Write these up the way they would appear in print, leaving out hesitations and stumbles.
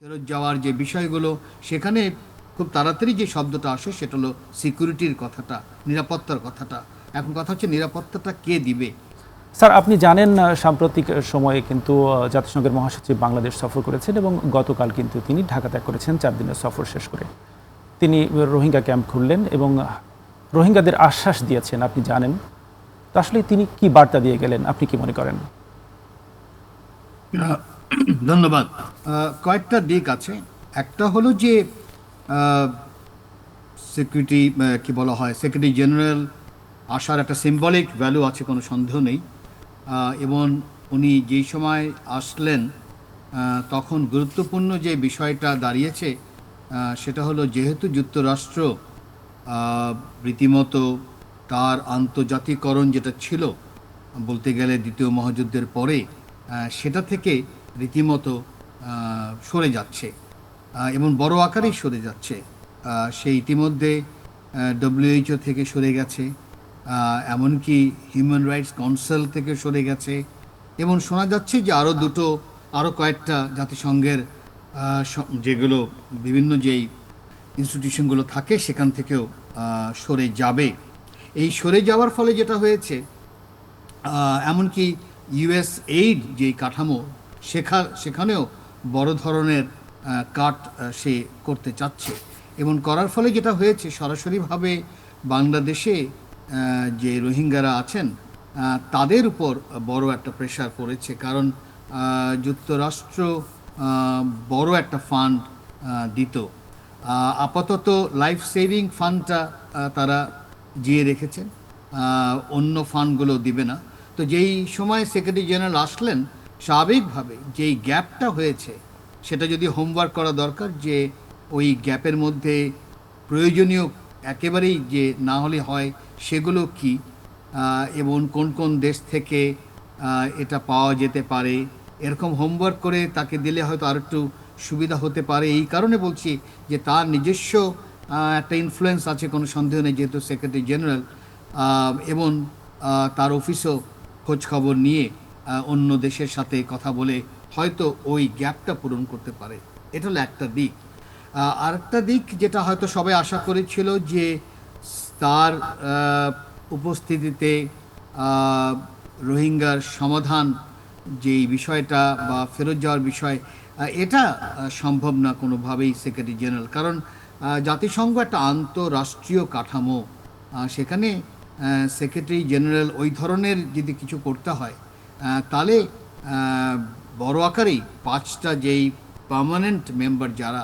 ফেরত যাওয়ার যে বিষয়গুলো, সেখানে খুব তাড়াতাড়ি যে শব্দটা আসে সেটা হলো সিকিউরিটির কথাটা, নিরাপত্তার কথাটা। এখন কথা হচ্ছে নিরাপত্তাটা কে দিবে? স্যার, আপনি জানেন সাম্প্রতিক সময়ে কিন্তু জাতিসংঘের মহাসচিব বাংলাদেশ সফর করেছেন এবং গতকাল কিন্তু তিনি ঢাকা ত্যাগ করেছেন 4 দিনের সফর শেষ করে। তিনি রোহিঙ্গা ক্যাম্প খুললেন এবং রোহিঙ্গাদের আশ্বাস দিয়েছেন, আপনি জানেন। তো আসলে তিনি কি বার্তা দিয়ে গেলেন, আপনি কি মনে করেন? আহ, ধন্যবাদ। কয়েকটা দিক আছে। একটা হলো যে সিকিউরিটি, কি বলা হয়, সেক্রেটারি জেনারেল আসার একটা সিম্বলিক ভ্যালু আছে, কোনো সন্দেহ নেই। এবং উনি যেই সময় আসলেন, তখন গুরুত্বপূর্ণ যে বিষয়টা দাঁড়িয়েছে, সেটা হলো যেহেতু যুক্তরাষ্ট্র আহ, রীতিমতো তার আন্তর্জাতিকরণ যেটা ছিল বলতে গেলে দ্বিতীয় মহাযুদ্ধের পরে, সেটা থেকে রীতিমতো সরে যাচ্ছে, এবং বড় আকারেই সরে যাচ্ছে। সে ইতিমধ্যে ডব্লিউএইচও থেকে সরে গেছে, এমনকি হিউম্যান রাইটস কাউন্সিল থেকে সরে গেছে, এবং শোনা যাচ্ছে যে আরও কয়েকটা জাতিসংঘের যেগুলো বিভিন্ন যেই ইনস্টিটিউশনগুলো থাকে সেখান থেকেও সরে যাবে। এই সরে যাওয়ার ফলে যেটা হয়েছে, এমনকি ইউএস এইড যেই কাঠামো, সেখানেও বড় ধরনের কাট সে করতে চাচ্ছে। এবং করার ফলে যেটা হয়েছে, সরাসরিভাবে বাংলাদেশে যে রোহিঙ্গারা আছেন তাদের উপর বড় একটা প্রেশার পড়েছে। কারণ যুক্তরাষ্ট্র বড় একটা ফান্ড দিত। আপাতত লাইফ সেভিং ফান্ডটা তারা জিয়ে রেখেছেন, অন্য ফান্ডগুলো দিবে না। তো যেই সময় সেক্রেটারি জেনারেল আসলেন, স্বাভাবিকভাবে যেই গ্যাপটা হয়েছে সেটা যদি হোমওয়ার্ক করা দরকার, যে ওই গ্যাপের মধ্যে প্রয়োজনীয় একেবারেই যে না হলে হয় সেগুলো কি, এবং কোন কোন দেশ থেকে এটা পাওয়া যেতে পারে, এরকম হোমওয়ার্ক করে তাকে দিলে হয়তো আর একটু সুবিধা হতে পারে। এই কারণে বলছি যে তার নিজস্ব একটা ইনফ্লুয়েন্স আছে, কোনো সন্দেহ নেই, যেহেতু সেক্রেটারি জেনারেল। এবং তার অফিসও খোঁজ খবর নিয়ে অন্য দেশের সাথে কথা বলে হয়তো ওই গ্যাপটা পূরণ করতে পারে। এটা হলো একটা দিক। আরেকটা দিক যেটা হয়তো সবাই আশা করেছিল, যে তার উপস্থিতিতে আহ, রোহিঙ্গার সমাধান যেই বিষয়টা বা ফেরত যাওয়ার বিষয়, এটা সম্ভব না কোনোভাবেই সেক্রেটারি জেনারেল। কারণ জাতিসংঘ একটা আন্তঃরাষ্ট্রীয় কাঠামো, সেখানে সেক্রেটারি জেনারেল ওই ধরনের যদি কিছু করতে হয়, তাহলে বড় আকারেই 5টা যেই পার্মানেন্ট মেম্বার যারা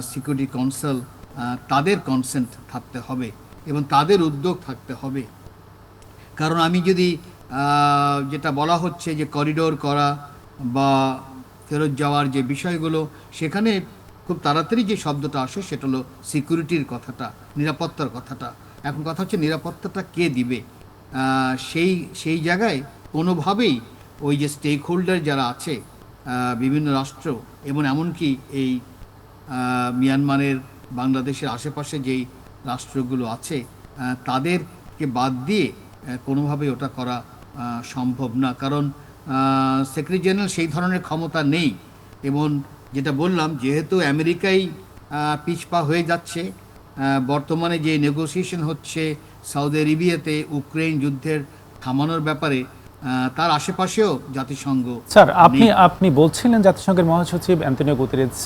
সিকিউরিটি কাউন্সিল, তাদের কনসেন্ট থাকতে হবে এবং তাদের উদ্যোগ থাকতে হবে। কারণ আমি যদি যেটা বলা হচ্ছে যে করিডোর করা বা ফেরত যাওয়ার যে বিষয়গুলো, সেখানে খুব তাড়াতাড়ি যে শব্দটা আসে সেটা হলো সিকিউরিটির কথাটা, নিরাপত্তার কথাটা। এখন কথা হচ্ছে নিরাপত্তাটা কে দিবে? সেই সেই জায়গায় কোনোভাবেই ওই যে স্টেক হোল্ডার যারা আছে, বিভিন্ন রাষ্ট্র এবং এমনকি এই মিয়ানমারের, বাংলাদেশের আশেপাশে যেই রাষ্ট্রগুলো আছে, তাদেরকে বাদ দিয়ে কোনোভাবেই ওটা করা সম্ভব না। কারণ সেক্রেটারি জেনারেল সেই ধরনের ক্ষমতা নেই। এবং যেটা বললাম, যেহেতু আমেরিকাই পিছপা হয়ে যাচ্ছে, বর্তমানে যে নেগোসিয়েশন হচ্ছে সৌদি আরবিয়াতে ইউক্রেন যুদ্ধের থামানোর ব্যাপারে, তার আশেপাশেও জাতিসংঘ স্যার, আপনি নেই। আপনি বলছিলেন জাতিসংঘের মহাসচিব অ্যান্টনিও গুতেরেস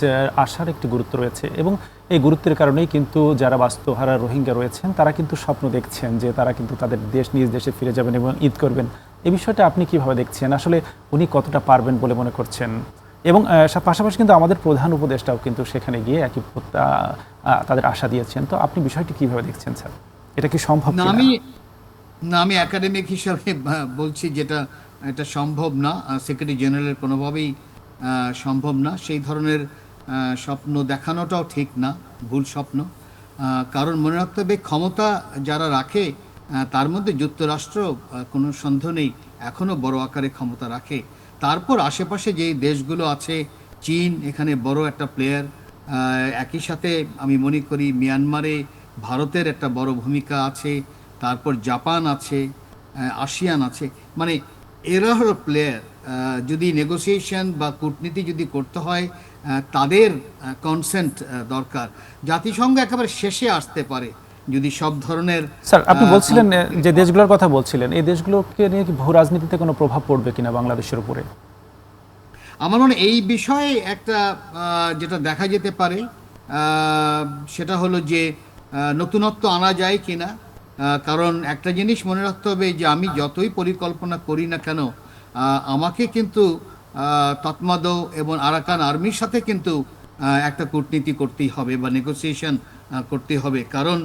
আসার একটি গুরুত্ব রয়েছে এবং এই গুরুত্বের কারণেই কিন্তু যারা বাস্তুহারা রোহিঙ্গা রয়েছেন তারা কিন্তু স্বপ্ন দেখছেন যে তারা কিন্তু তাদের নিজ দেশে ফিরে যাবেন এবং ঈদ করবেন। এই বিষয়টা আপনি কিভাবে দেখছেন? আসলে উনি কতটা পারবেন বলে মনে করছেন? এবং পাশাপাশি কিন্তু আমাদের প্রধান উপদেষ্টাও কিন্তু সেখানে গিয়ে একই তাদের আশা দিয়েছেন। তো আপনি বিষয়টি কিভাবে দেখছেন স্যার? এটা কি সম্ভব না, কিনা? আমি একাডেমিক হিসাবে বলছি যেটা এটা সম্ভব না। সেক্রেটারি জেনারেলের কোনোভাবেই সম্ভব না। সেই ধরনের স্বপ্ন দেখানোটাও ঠিক না, ভুল স্বপ্ন। কারণ মনে রাখতে হবে, ক্ষমতা যারা রাখে তার মধ্যে যুক্তরাষ্ট্র কোনো সন্দেহ নেই এখনও বড় আকারে ক্ষমতা রাখে। তারপর আশেপাশে যেই দেশগুলো আছে, চীন এখানে বড় একটা প্লেয়ার। একই সাথে আমি মনে করি মিয়ানমারে ভারতের একটা বড় ভূমিকা আছে। তারপর জাপান আছে, আসিয়ান আছে। মানে এরা হলো প্লেয়ার। যদি নেগোসিয়েশন বা কূটনীতি যদি করতে হয় তাদের কনসেন্ট দরকার। জাতিসংঘ একেবারে শেষে আসতে পারে যদি সব ধরনের স্যার, আপনি বলছিলেন যে দেশগুলোর কথা বলছিলেন, এই দেশগুলোকে নিয়ে কি ভূ রাজনীতিতে কোনো প্রভাব পড়বে কিনা বাংলাদেশের উপরে? আমার মনে হয় এই বিষয়ে একটা যেটা দেখা যেতে পারে সেটা হলো যে নতুনত্ব আনা যায় কিনা। কারণ একটা জিনিস মনে রাখতে হবে যে আমি যতই পরিকল্পনা করি না কেন আমাকে কিন্তু তৎমাদো এবং আরাকান আর্মির সাথে কিন্তু একটা কূটনীতি করতেই হবে বা নেগোসিয়েশন করতে হবে। কারণ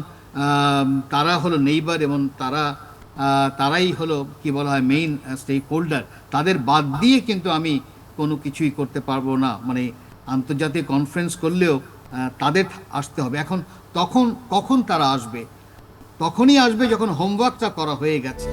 তারা হলো নেইবার এবং তারাই হলো কি বলা হয় মেইন স্টেক হোল্ডার। তাদের বাদ দিয়ে কিন্তু আমি কোনো কিছুই করতে পারবো না। মানে আন্তর্জাতিক কনফারেন্স করলেও তাদের আসতে হবে। এখন কখন তারা আসবে? তখনই আসবে যখন হোমওয়ার্কটা করা হয়ে গেছে।